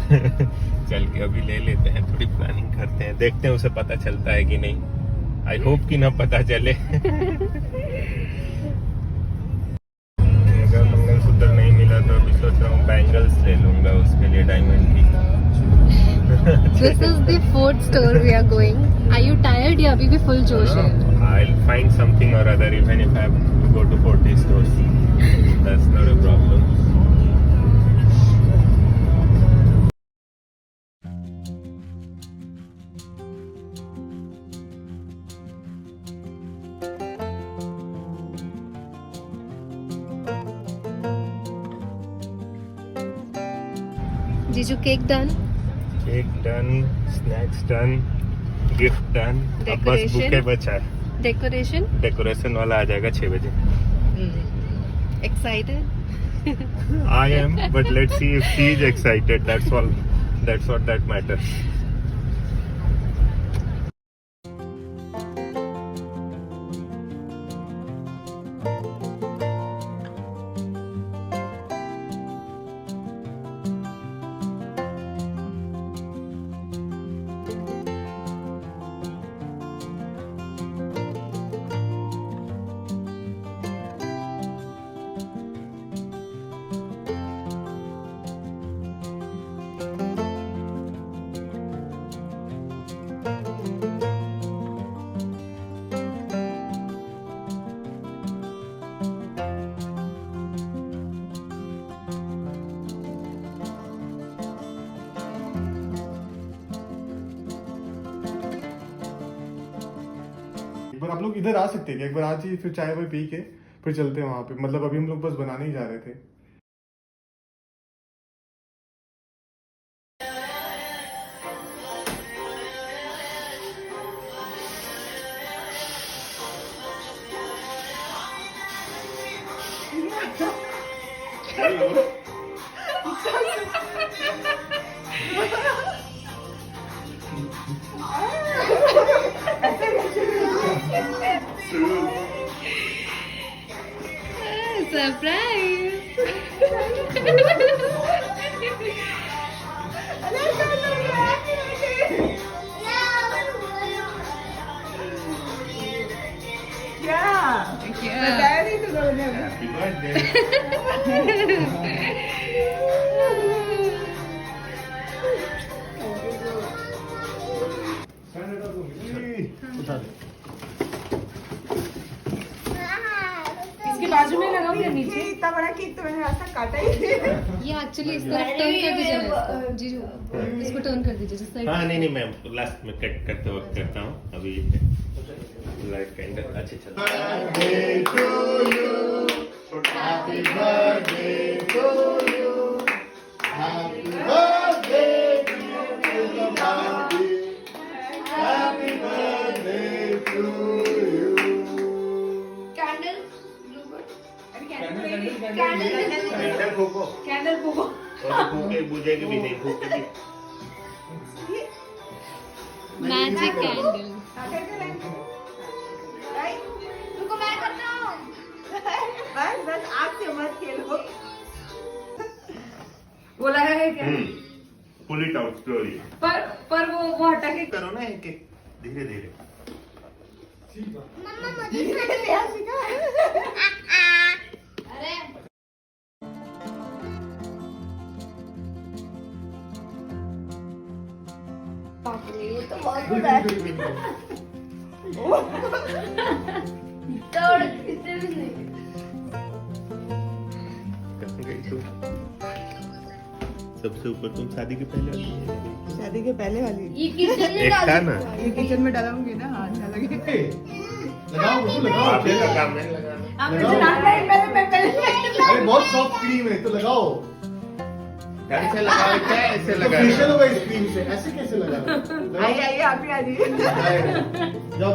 चल के अभी ले लेते हैं, थोड़ी प्लानिंग करते हैं, देखते हैं उसे पता चलता है कि नहीं। आई होप कि ना पता चले। अगर मंगलसूत्र नहीं मिला तो अभी सोच रहा हूँ बैंगल्स ले लूंगा उसके लिए, डायमंड की। This is the fourth store we are going. Are you tired या अभी भी full जोश है? I'll find something or other even if I have to go to 40 stores. That's not a problem. जीजू cake done, cake done, snacks done, gift done, अब बस bouquet बचा है। डेकोरेशन वाला आ जाएगा 6 बजे। Excited? I am, but let's see if she is excited. That's all. That's what that matters. एक बार आप लोग इधर आ सकते हैं, एक बार आज ही फिर चाय वाय पी के फिर चलते हैं वहाँ पे। मतलब अभी हम लोग बस बनाने ही जा रहे थे। Happy birthday. इसके बाजू में लगाऊं या नीचे? इतना बड़ा केक तो मैंने रास्ता काटा ही नहीं। ये एक्चुअली इस तरफ टर्न कर दीजिए ना इसको। जीजू इसको टर्न कर दीजिए जिस साइड। हाँ नहीं मैं लास्ट में कट करते वक्त करता हूँ। अभी लाइट कैंडल अच्छे चल। Birthday to you, happy birthday to you, happy birthday to you, happy birthday to you. Candle candle फूको। कैंडल फूको। और फूके बुझेगी भी नहीं, फूके भी। Magic candle. रुको मैं करता हूँ। बस आग से मत खेलो। बोला है क्या? Pull it out slowly. पर वो हटा के करो ना एक एक धीरे धीरे। मम्मा मुझे ले सीधा। अरे बाप रे ये तो बहुत बड़ा है। तोड़ इतने भी नहीं। कहाँ गई तू? सबसे ऊपर तुम शादी के पहले वाली है। शादी के पहले वाली ये किचन में एक था ना। ये किचन में डालूंगी ना। हाँ अच्छा लगेगा। लगाओ बिल्कुल लगाओ। आप ये लगा मैं लगाना। आप मुझे ना पहले अरे बहुत सॉफ्ट क्रीम है तो लगाओ। ऐसे लगाओ क्या? ऐसे लगाओ। फेशियल होगा इस क्रीम से, ऐसे कैसे लगाओ? आइए आप ही आ जाइए। जाओ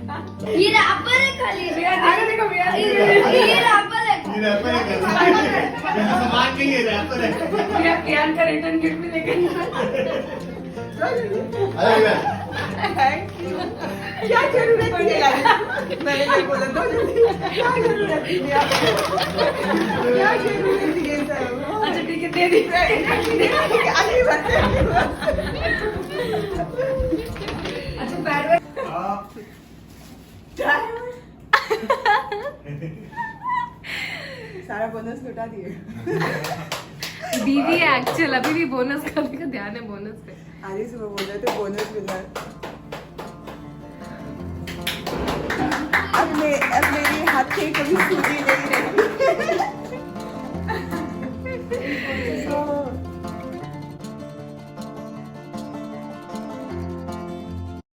ये रैपर है खाली। आगे देखो भैया। ये रैपर है। ये रैपर है जैसे सामान नहीं है, रैपर है। भैया कियान का रिटर्न गिफ्ट भी लेकर अरे थैंक यू। क्या जरूरत थी? मैंने नहीं बोला तो क्या जरूरत थी? क्या जरूरत थी ये सब? अच्छा ठीक है दे दी आगे बढ़ते अच्छा बैड सारा बोनस लुटा दिए दीदी है एक्चुअल अभी भी बोनस करने का ध्यान है बोनस पे आज ही सुबह बोल रहे थे बोनस मिला है। अब मेरी हाथ के कभी सूजी नहीं रही